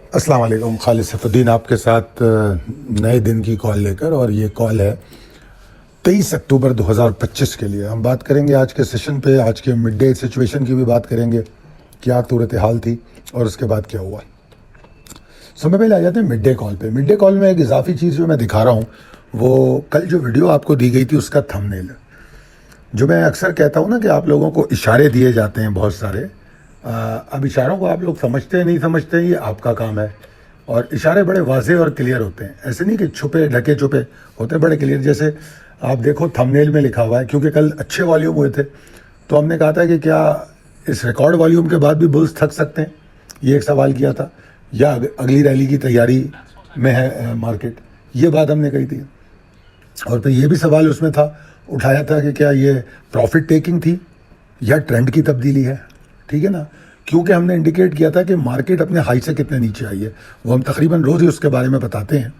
अस्सलाम वालेकुम। खालिद सैफुद्दीन आपके साथ नए दिन की कॉल लेकर, और ये कॉल है 23 अक्टूबर 2025 के लिए। हम बात करेंगे आज के सेशन पे, आज के मिड डे सिचुएशन की भी बात करेंगे, क्या सूरत हाल थी और उसके बाद क्या हुआ। समय पहले आ जाते हैं मिड डे कॉल पे। मिड डे कॉल में एक इजाफी चीज़ जो मैं दिखा रहा हूँ वो कल जो वीडियो आपको दी गई थी उसका थंबनेल है। जो मैं अक्सर कहता हूँ ना कि आप लोगों को इशारे दिए जाते हैं बहुत सारे। अब इशारों को आप लोग समझते हैं नहीं समझते हैं, ये आपका काम है। और इशारे बड़े वाज़े और क्लियर होते हैं, ऐसे नहीं कि छुपे ढके छुपे होते हैं, बड़े क्लियर। जैसे आप देखो थंबनेल में लिखा हुआ है, क्योंकि कल अच्छे वॉल्यूम हुए थे तो हमने कहा था कि क्या इस रिकॉर्ड वॉल्यूम के बाद भी बुल्स थक सकते हैं, ये एक सवाल किया था, या अगली रैली की तैयारी में है मार्केट, ये बात हमने कही थी। और फिर ये भी सवाल उसमें था, उठाया था कि क्या ये प्रॉफिट टेकिंग थी या ट्रेंड की तब्दीली है, ठीक है ना। क्योंकि हमने इंडिकेट किया था कि मार्केट अपने हाई से कितने नीचे आई है, वो हम तकरीबन रोज़ ही उसके बारे में बताते हैं,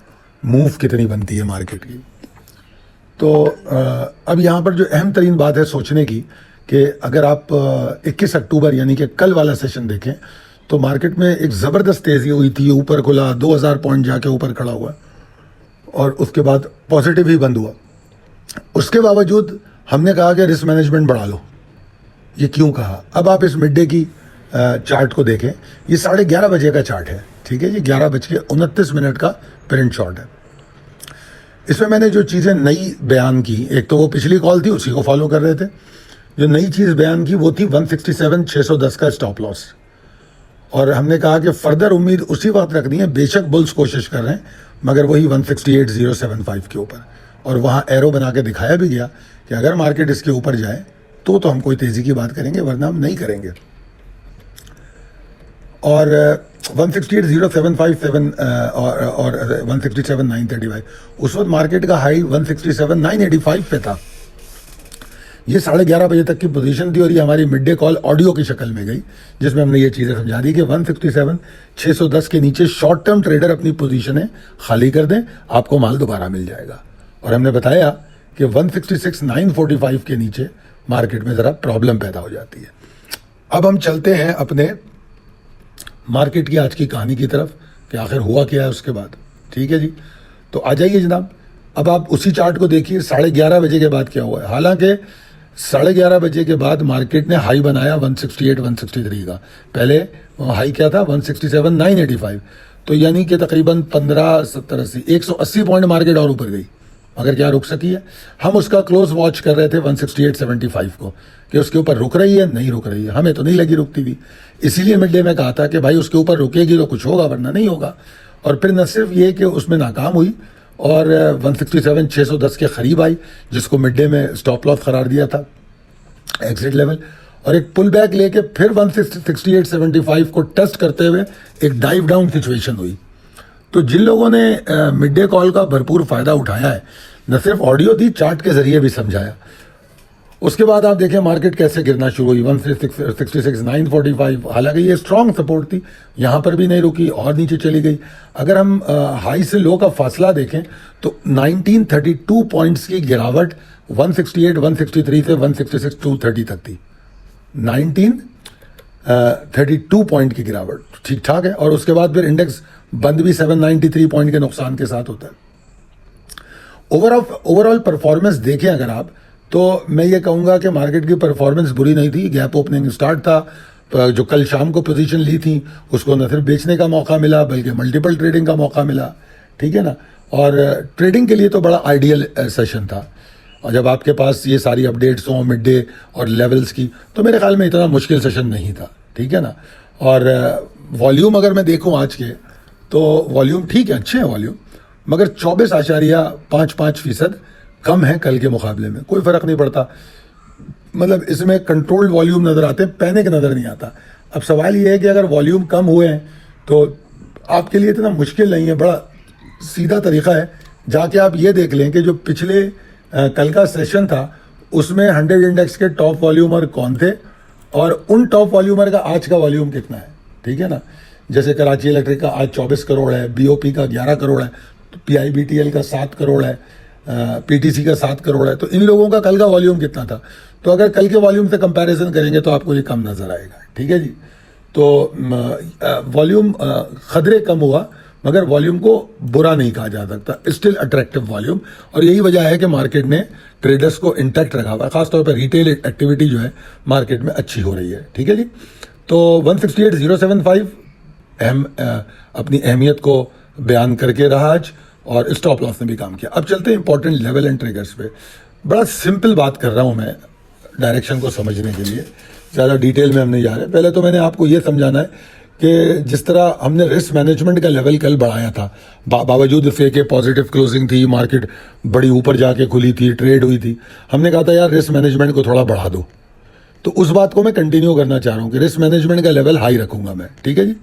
मूव कितनी बनती है मार्केट की। तो अब यहाँ पर जो अहम तरीन बात है सोचने की कि अगर आप 21 अक्टूबर यानी कि कल वाला सेशन देखें तो मार्केट में एक ज़बरदस्त तेज़ी हुई थी, ऊपर खुला 2000 पॉइंट जाके ऊपर खड़ा हुआ और उसके बाद पॉजिटिव ही बंद हुआ। उसके बावजूद हमने कहा कि रिस्क मैनेजमेंट बढ़ा लो। ये क्यों कहा? अब आप इस मिड डे की चार्ट को देखें, ये 11:30 बजे का चार्ट है, ठीक है जी, 11:29 का प्रिंट शॉट है। इसमें मैंने जो चीज़ें नई बयान की, एक तो वो पिछली कॉल थी उसी को फॉलो कर रहे थे, जो नई चीज़ बयान की वो थी 167,610 का स्टॉप लॉस। और हमने कहा कि फर्दर उम्मीद उसी वक्त रखनी है, बेशक बुल्स कोशिश कर रहे हैं मगर वही 168,075 के ऊपर। और वहाँ एरो बना के दिखाया भी गया कि अगर मार्केट इसके ऊपर जाए तो हम कोई तेज़ी की बात करेंगे, वरना हम नहीं करेंगे। और 168,075 और 167,935, उस वक्त मार्केट का हाई 167,985 पे था। ये 11:30 बजे तक की पोजीशन थी और ये हमारी मिड डे कॉल ऑडियो की शक्ल में गई, जिसमें हमने ये चीज़ें समझा दी कि 167,610 के नीचे शॉर्ट टर्म ट्रेडर अपनी पोजीशनें खाली कर दें, आपको माल दोबारा मिल जाएगा। और हमने बताया कि 166,945 के नीचे मार्केट में ज़रा प्रॉब्लम पैदा हो जाती है। अब हम चलते हैं अपने मार्केट की आज की कहानी की तरफ कि आखिर हुआ क्या है उसके बाद, ठीक है जी। तो आ जाइए जनाब, अब आप उसी चार्ट को देखिए 11:30 बजे के बाद क्या हुआ है। हालांकि 11:30 बजे के बाद मार्केट ने हाई बनाया 168, 163 का। पहले हाई क्या था 167,985, तो यानी कि तकरीबन 15, 70, 80, 180 पॉइंट मार्केट और ऊपर गई, मगर क्या रुक सकी है? हम उसका क्लोज वॉच कर रहे थे 168.75 को कि उसके ऊपर रुक रही है, नहीं रुक रही है। हमें तो नहीं लगी रुकती हुई, इसीलिए मिड डे में कहा था कि भाई उसके ऊपर रुकेगी तो कुछ होगा वरना नहीं होगा। और फिर न सिर्फ ये कि उसमें नाकाम हुई और 167,610 के करीब आई, जिसको मिड डे में स्टॉप लॉस करार दिया था, एग्जिट लेवल, और एक पुल बैक लेके फिर 168.75 को टेस्ट करते हुए एक डाइव डाउन सिचुएशन हुई। तो जिन लोगों ने मिड डे कॉल का भरपूर फ़ायदा उठाया है, न सिर्फ ऑडियो दी, चार्ट के ज़रिए भी समझाया। उसके बाद आप देखें मार्केट कैसे गिरना शुरू हुई 166,945। हालांकि ये स्ट्रॉन्ग सपोर्ट थी, यहाँ पर भी नहीं रुकी और नीचे चली गई। अगर हम हाई से लो का फासला देखें तो 1932 पॉइंट्स की गिरावट 168, 163 से 166, 230 तक थी। 1932 पॉइंट की गिरावट ठीक ठाक है। और उसके बाद फिर इंडेक्स बंद भी 793 पॉइंट के नुकसान के साथ होता है। ओवरऑल परफॉर्मेंस देखें अगर आप, तो मैं ये कहूँगा कि मार्केट की परफॉर्मेंस बुरी नहीं थी। गैप ओपनिंग स्टार्ट था, जो कल शाम को पोजीशन ली थी उसको न सिर्फ बेचने का मौका मिला बल्कि मल्टीपल ट्रेडिंग का मौका मिला, ठीक है ना। और ट्रेडिंग के लिए तो बड़ा आइडियल सेशन था। और जब आपके पास ये सारी अपडेट्स हों मिड डे और लेवल्स की, तो मेरे ख्याल में इतना मुश्किल सेशन नहीं था, ठीक है ना। और वॉल्यूम अगर मैं देखूँ आज के, तो वॉल्यूम ठीक है, अच्छे हैं वॉल्यूम, मगर 24.55% कम है कल के मुकाबले में। कोई फ़र्क नहीं पड़ता, मतलब इसमें कंट्रोल्ड वॉल्यूम नज़र आते हैं, पैनिक नज़र नहीं आता। अब सवाल ये है कि अगर वॉल्यूम कम हुए हैं तो आपके लिए इतना मुश्किल नहीं है, बड़ा सीधा तरीका है। जाके आप ये देख लें कि जो पिछले कल का सेशन था उसमें 100 इंडेक्स के टॉप वॉल्यूमर कौन थे और उन टॉप वॉल्यूमर का आज का वॉल्यूम कितना है, ठीक है ना। जैसे कराची इलेक्ट्रिक का आज 24 करोड़ है, BOP का 11 करोड़ है, तो PIBTL का 7 करोड़ है, PTC का 7 करोड़ है। तो इन लोगों का कल का वॉल्यूम कितना था? तो अगर कल के वॉल्यूम से कंपैरिजन करेंगे तो आपको ये कम नज़र आएगा, ठीक है जी। तो वॉल्यूम खतरे कम हुआ, मगर वॉल्यूम को बुरा नहीं कहा जा सकता, स्टिल अट्रैक्टिव वॉल्यूम। और यही वजह है कि मार्केट ने ट्रेडर्स को इंटैक्ट रखा हुआ है, खासतौर पर रिटेल एक्टिविटी जो है मार्केट में अच्छी हो रही है। ठीक है जी, तो 168,075 अपनी अहमियत को बयान करके रहा आज, और स्टॉप लॉस ने भी काम किया। अब चलते हैं इंपॉर्टेंट लेवल एंड ट्रिगर्स पे। बड़ा सिंपल बात कर रहा हूं मैं डायरेक्शन को समझने के लिए, ज़्यादा डिटेल में हम नहीं जा रहे। पहले तो मैंने आपको ये समझाना है कि जिस तरह हमने रिस्क मैनेजमेंट का लेवल कल बढ़ाया था, बावजूद इसके कि पॉजिटिव क्लोजिंग थी, मार्केट बड़ी ऊपर जाके खुली थी, ट्रेड हुई थी, हमने कहा था यार रिस्क मैनेजमेंट को थोड़ा बढ़ा दो। तो उस बात को मैं कंटिन्यू करना चाह रहा हूँ कि रिस्क मैनेजमेंट का लेवल हाई रखूंगा मैं। ठीक है जी,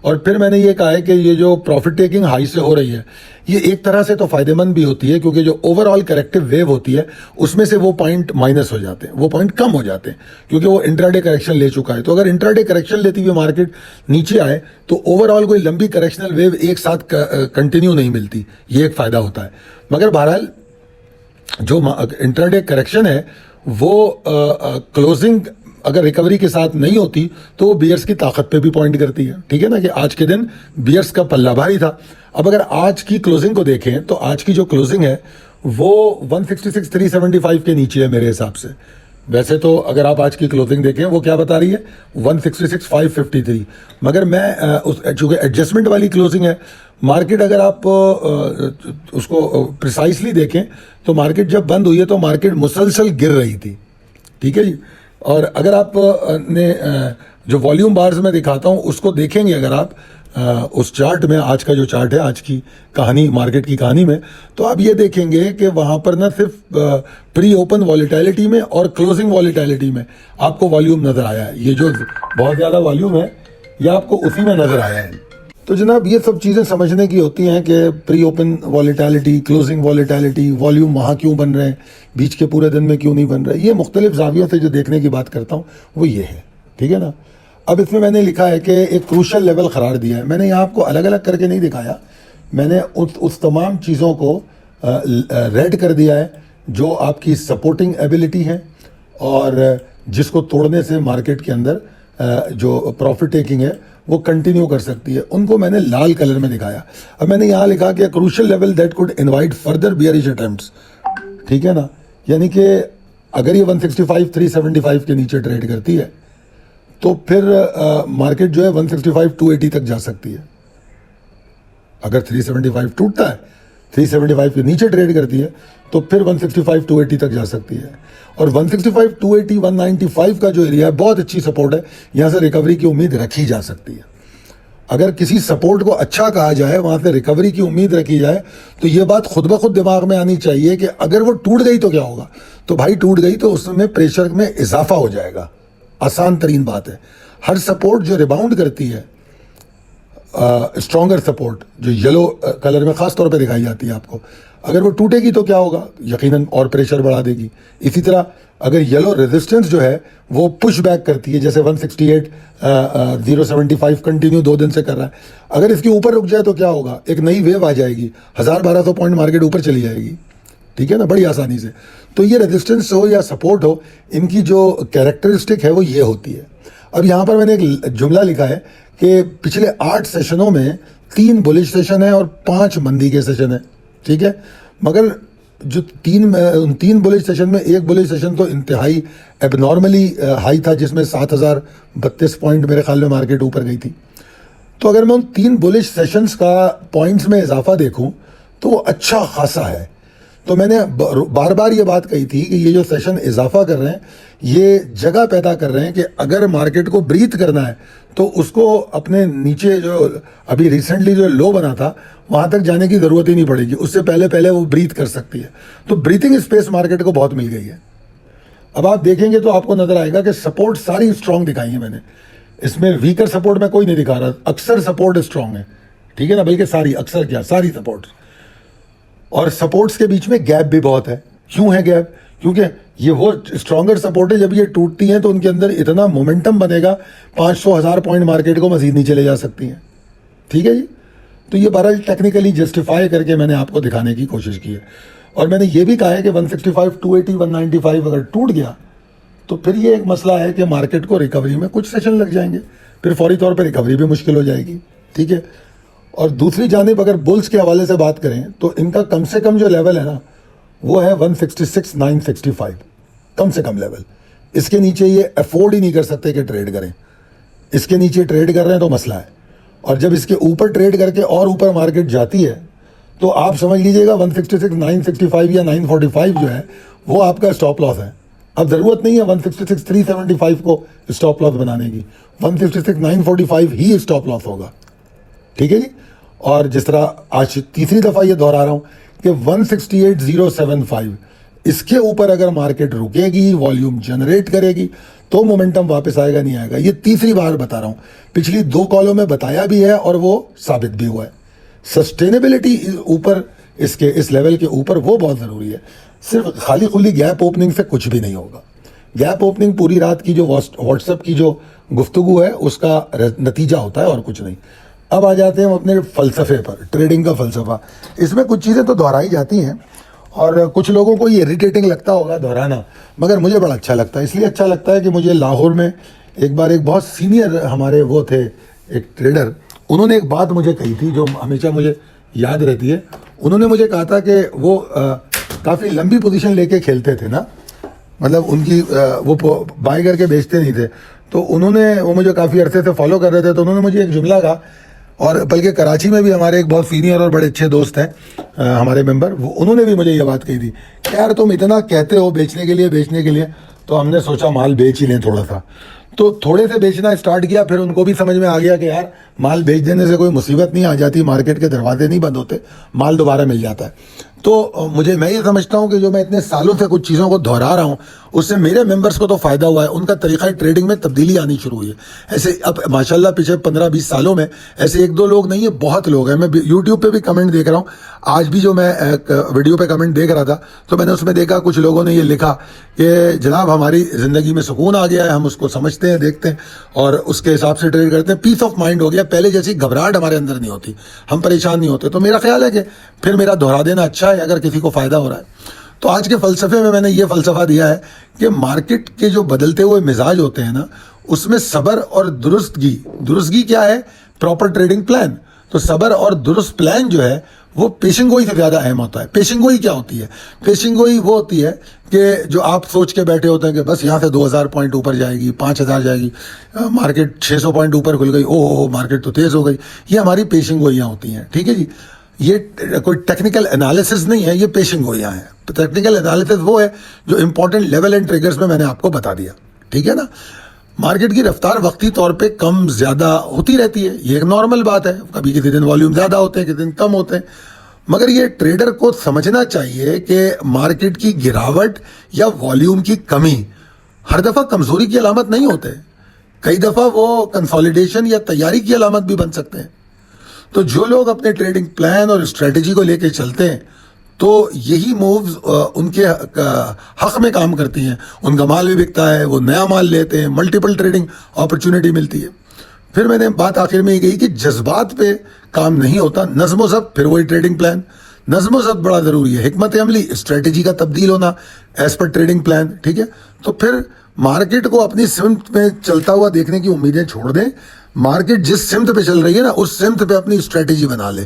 और फिर मैंने ये कहा है कि ये जो प्रॉफिट टेकिंग हाई से हो रही है, ये एक तरह से तो फायदेमंद भी होती है, क्योंकि जो ओवरऑल करेक्टिव वेव होती है उसमें से वो पॉइंट माइनस हो जाते हैं, वो पॉइंट कम हो जाते हैं, क्योंकि वो इंट्राडे करेक्शन ले चुका है। तो अगर इंट्राडे करेक्शन लेती हुई मार्केट नीचे आए तो ओवरऑल कोई लंबी करेक्शनल वेव एक साथ कंटिन्यू नहीं मिलती, ये एक फायदा होता है। मगर बहरहाल जो इंट्राडे करेक्शन है वो क्लोजिंग अगर रिकवरी के साथ नहीं होती तो वो बियर्स की ताकत पे भी पॉइंट करती है। ठीक है ना, कि आज के दिन बियर्स का पल्ला भारी था। अब अगर आज की क्लोजिंग को देखें तो आज की जो क्लोजिंग है वो 166,375 के नीचे है मेरे हिसाब से। वैसे तो अगर आप आज की क्लोजिंग देखें वो क्या बता रही है, 166,553, मगर मैं चूंकि एडजस्टमेंट वाली क्लोजिंग है मार्केट, अगर आप उसको प्रिसाइसली देखें तो मार्केट जब बंद हुई है तो मार्केट मुसलसल गिर रही थी। ठीक है जी, और अगर आप ने जो वॉल्यूम बार्स में दिखाता हूं उसको देखेंगे, अगर आप उस चार्ट में, आज का जो चार्ट है, आज की कहानी, मार्केट की कहानी में, तो आप ये देखेंगे कि वहां पर ना सिर्फ प्री ओपन वॉलेटिलिटी में और क्लोजिंग वॉलेटिलिटी में आपको वॉल्यूम नजर आया है। ये जो बहुत ज्यादा वॉल्यूम है ये आपको उसी में नजर आया है। तो जनाब ये सब चीज़ें समझने की होती हैं कि pre open volatility, closing volatility, volume वहाँ क्यों बन रहे हैं, बीच के पूरे दिन में क्यों नहीं बन रहे। ये मुख्तलिफ जावियों से जो देखने की बात करता हूँ वो ये है। ठीक है ना, अब इसमें मैंने लिखा है कि एक क्रूशल लेवल करार दिया है। मैंने यहाँ आपको अलग अलग करके नहीं दिखाया, मैंने उस तमाम चीज़ों को रेड कर दिया है जो आपकी सपोर्टिंग एबिलिटी है और जिसको तोड़ने से मार्केट के अंदर जो प्रॉफिट टेकिंग है वो कंटिन्यू कर सकती है, उनको मैंने लाल कलर में दिखाया। अब मैंने यहाँ लिखा कि crucial level that could invite further bearish attempts. ठीक है ना, यानी कि अगर ये 165,375 के नीचे ट्रेड करती है तो फिर मार्केट जो है 165,280 तक जा सकती है। अगर 375 टूटता है, 375 के नीचे ट्रेड करती है तो फिर 165,280 तक जा सकती है। और 165,280, 195 का जो एरिया है बहुत अच्छी सपोर्ट है, यहाँ से रिकवरी की उम्मीद रखी जा सकती है। अगर किसी सपोर्ट को अच्छा कहा जाए, वहाँ से रिकवरी की उम्मीद रखी जाए, तो ये बात खुद ब खुद दिमाग में आनी चाहिए कि अगर वो टूट गई तो क्या होगा। तो भाई टूट गई तो उसमें प्रेशर में इजाफा हो जाएगा, आसान तरीन बात है। हर सपोर्ट जो रिबाउंड करती है, स्ट्रॉन्गर सपोर्ट जो येलो कलर में खास तौर पे दिखाई जाती है आपको, अगर वो टूटेगी तो क्या होगा, यकीनन और प्रेशर बढ़ा देगी। इसी तरह अगर येलो रेजिस्टेंस जो है वो पुश बैक करती है, जैसे 168,075 कंटिन्यू 2 दिन से कर रहा है, अगर इसके ऊपर रुक जाए तो क्या होगा, एक नई वेव आ जाएगी, 1000-1200 पॉइंट मार्केट ऊपर चली जाएगी। ठीक है ना, बड़ी आसानी से। तो ये रेजिस्टेंस हो या सपोर्ट हो, इनकी जो कैरेक्टरिस्टिक है वो ये होती है। अब यहाँ पर मैंने एक जुमला लिखा है कि पिछले 8 सेशनों में 3 बुलिश सेशन है और 5 मंदी के सेशन है। ठीक है, मगर जो 3 बुलिश सेशन में एक बुलिश सेशन तो इंतहाई एबनॉर्मली हाई था, जिसमें 7,032 पॉइंट मेरे ख्याल में मार्केट ऊपर गई थी। तो अगर मैं उन 3 बुलिश सेशंस का पॉइंट्स में इजाफा देखूं तो वो अच्छा खासा है। तो मैंने बार बार ये बात कही थी कि ये जो सेशन इजाफा कर रहे हैं ये जगह पैदा कर रहे हैं कि अगर मार्केट को ब्रीथ करना है तो उसको अपने नीचे जो अभी रिसेंटली जो लो बना था वहां तक जाने की जरूरत ही नहीं पड़ेगी, उससे पहले पहले वो ब्रीथ कर सकती है। तो ब्रीथिंग स्पेस मार्केट को बहुत मिल गई है। अब आप देखेंगे तो आपको नजर आएगा कि सपोर्ट सारी स्ट्रांग दिखाई है मैंने, इसमें वीकर सपोर्ट में कोई नहीं दिखा रहा, अक्सर सपोर्ट स्ट्रांग है। ठीक है ना, बल्कि सारी, अक्सर क्या, सारी सपोर्ट। और सपोर्ट्स के बीच में गैप भी बहुत है। क्यों है गैप? क्योंकि ये वो स्ट्रॉन्गर सपोर्ट है, जब ये टूटती हैं तो उनके अंदर इतना मोमेंटम बनेगा, 500-1000 पॉइंट मार्केट को मजीद नीचे ले जा सकती हैं। ठीक है जी, तो ये बहरहाल टेक्निकली जस्टिफाई करके मैंने आपको दिखाने की कोशिश की है। और मैंने ये भी कहा है कि 165, 280, 195 अगर टूट गया तो फिर ये एक मसला है कि मार्केट को रिकवरी में कुछ सेशन लग जाएंगे, फिर फौरी तौर पर रिकवरी भी मुश्किल हो जाएगी, ठीक है। और दूसरी जानिब अगर बुल्स के हवाले से बात करें तो इनका कम से कम जो लेवल है ना वो है 166,965, कम से कम लेवल। इसके नीचे ये अफोर्ड ही नहीं कर सकते कि ट्रेड करें। इसके नीचे ट्रेड कर रहे हैं तो मसला है, और जब इसके ऊपर ट्रेड करके और ऊपर मार्केट जाती है तो आप समझ लीजिएगा 166,965 या 945 जो है वो आपका स्टॉप लॉस है। अब ज़रूरत नहीं है 166,375 को स्टॉप लॉस बनाने की, 166,945 ही स्टॉप लॉस होगा, ठीक है जी। और जिस तरह आज तीसरी दफ़ा ये दोहरा रहा हूँ कि 168,075 इसके ऊपर अगर मार्केट रुकेगी, वॉल्यूम जनरेट करेगी तो मोमेंटम वापस आएगा, नहीं आएगा। ये तीसरी बार बता रहा हूँ, पिछली 2 कॉलों में बताया भी है और वो साबित भी हुआ है। सस्टेनेबिलिटी ऊपर इसके इस लेवल के ऊपर वो बहुत ज़रूरी है। सिर्फ खाली खुली गैप ओपनिंग से कुछ भी नहीं होगा। गैप ओपनिंग पूरी रात की जो व्हाट्सएप की जो गुफ्तगू है उसका नतीजा होता है और कुछ नहीं। अब आ जाते हैं हम अपने फ़लसफ़े पर, ट्रेडिंग का फ़लसफ़ा। इसमें कुछ चीज़ें तो दोहराई जाती हैं और कुछ लोगों को ये इरिटेटिंग लगता होगा दोहराना, मगर मुझे बड़ा अच्छा लगता है। इसलिए अच्छा लगता है कि मुझे लाहौर में एक बार एक बहुत सीनियर हमारे वो थे एक ट्रेडर, उन्होंने एक बात मुझे कही थी जो हमेशा मुझे याद रहती है। उन्होंने मुझे कहा था कि वो काफ़ी लंबी पोजीशन लेके खेलते थे ना, मतलब उनकी वो बाय करके बेचते नहीं थे। तो उन्होंने, वो मुझे काफ़ी अरसे से फॉलो कर रहे थे, तो उन्होंने मुझे एक जुमला कहा, और बल्कि कराची में भी हमारे एक बहुत सीनियर और बड़े अच्छे दोस्त हैं हमारे मेंबर, उन्होंने भी मुझे ये बात कही थी कि यार तुम इतना कहते हो बेचने के लिए, तो हमने सोचा माल बेच ही लें थोड़ा सा। तो थोड़े से बेचना स्टार्ट किया, फिर उनको भी समझ में आ गया कि यार माल बेच देने से कोई मुसीबत नहीं आ जाती, मार्केट के दरवाजे नहीं बंद होते, माल दोबारा मिल जाता है। तो मैं ये समझता हूँ कि जो मैं इतने सालों से कुछ चीज़ों को दोहरा रहा हूँ उससे मेरे मेंबर्स को तो फ़ायदा हुआ है, उनका तरीक़ा ट्रेडिंग में तब्दीली आनी शुरू हुई है। ऐसे अब माशाल्लाह पिछले 15-20 सालों में ऐसे 1-2 लोग नहीं है, बहुत लोग हैं। मैं यूट्यूब पे भी कमेंट देख रहा हूँ, आज भी जो मैं एक वीडियो पे कमेंट देख रहा था तो मैंने उसमें देखा कुछ लोगों ने ये लिखा कि जनाब हमारी ज़िंदगी में सुकून आ गया है, हम उसको समझते हैं, देखते हैं और उसके हिसाब से ट्रेड करते हैं, पीस ऑफ माइंड हो गया, पहले जैसी घबराहट हमारे अंदर नहीं होती, हम परेशान नहीं होते। तो मेरा ख्याल है कि फिर मेरा दोहरा देना अच्छा है अगर किसी को फ़ायदा हो रहा है। तो आज के फ़लसफ़े में मैंने ये फ़लसफ़ा दिया है कि मार्केट के जो बदलते हुए मिजाज होते हैं ना, उसमें सब्र और दुरुस्तगी क्या है? Proper trading plan. तो सब्र और दुरुस्त प्लान जो है वो पेशिंग गोई से ज़्यादा अहम होता है। पेशिंग गोई क्या होती है? पेशिंग गोई वो होती है कि जो आप सोच के बैठे होते हैं कि बस यहाँ से 2000 पॉइंट ऊपर जाएगी, 5000 जाएगी, मार्केट 600 पॉइंट ऊपर खुल गई, ओह मार्केट तो तेज़ हो गई। ये हमारी पेशिंग गोइयाँ होती हैं, ठीक है जी। ये कोई टेक्निकल एनालिसिस नहीं है, ये पेशिंग गोइयाँ हैं। तो टेक्निकल एनालिसिस वो है जो इंपॉर्टेंट लेवल एंड ट्रिगर्स में मैंने आपको बता दिया, ठीक है ना। मार्केट की रफ्तार वक्ती तौर पे कम ज़्यादा होती रहती है, ये एक नॉर्मल बात है। कभी किसी दिन वॉल्यूम ज़्यादा होते हैं, किसी दिन कम होते हैं, मगर ये ट्रेडर को समझना चाहिए कि मार्केट की गिरावट या वॉल्यूम की कमी हर दफ़ा कमज़ोरी की अलामत नहीं होते। कई दफ़ा वो कंसोलिडेशन या तैयारी की अलामत भी बन सकते हैं। तो जो लोग अपने ट्रेडिंग प्लान और स्ट्रेटजी को लेकर चलते हैं तो यही मूव्स उनके हक में काम करती हैं। उनका माल भी बिकता है, वो नया माल लेते हैं, मल्टीपल ट्रेडिंग अपॉर्चुनिटी मिलती है। फिर मैंने बात आखिर में ये कही कि जज्बात पे काम नहीं होता, नज़्म ज़ब्त, फिर वही ट्रेडिंग प्लान। नज़्म ज़ब्त बड़ा ज़रूरी है, हिकमत अमली, स्ट्रेटजी का तब्दील होना एज पर ट्रेडिंग प्लान, ठीक है। तो फिर मार्केट को अपनी सिमत में चलता हुआ देखने की उम्मीदें छोड़ दें। मार्केट जिस सिमत पे चल रही है ना, उस सिमत पे अपनी स्ट्रेटजी बना ले,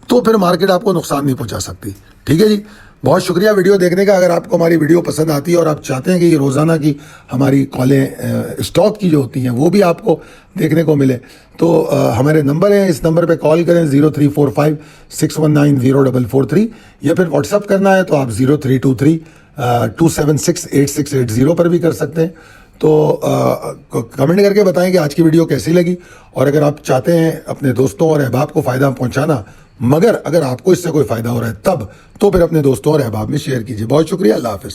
तो फिर मार्केट आपको नुकसान नहीं पहुंचा सकती, ठीक है जी। बहुत शुक्रिया वीडियो देखने का। अगर आपको हमारी वीडियो पसंद आती है और आप चाहते हैं कि ये रोज़ाना की हमारी कॉलें स्टॉक की जो होती हैं वो भी आपको देखने को मिले, तो हमारे नंबर हैं, इस नंबर पे कॉल करें 0345 619 0443, या फिर व्हाट्सअप करना है तो आप 0323 276 8680 पर भी कर सकते हैं। तो कमेंट करके बताएं कि आज की वीडियो कैसी लगी, और अगर आप चाहते हैं अपने दोस्तों और अहबाब को फ़ायदा पहुंचाना, मगर अगर आपको इससे कोई फ़ायदा हो रहा है तब, तो फिर अपने दोस्तों और अहबाब में शेयर कीजिए। बहुत शुक्रिया, अल्लाह हाफ़िज़।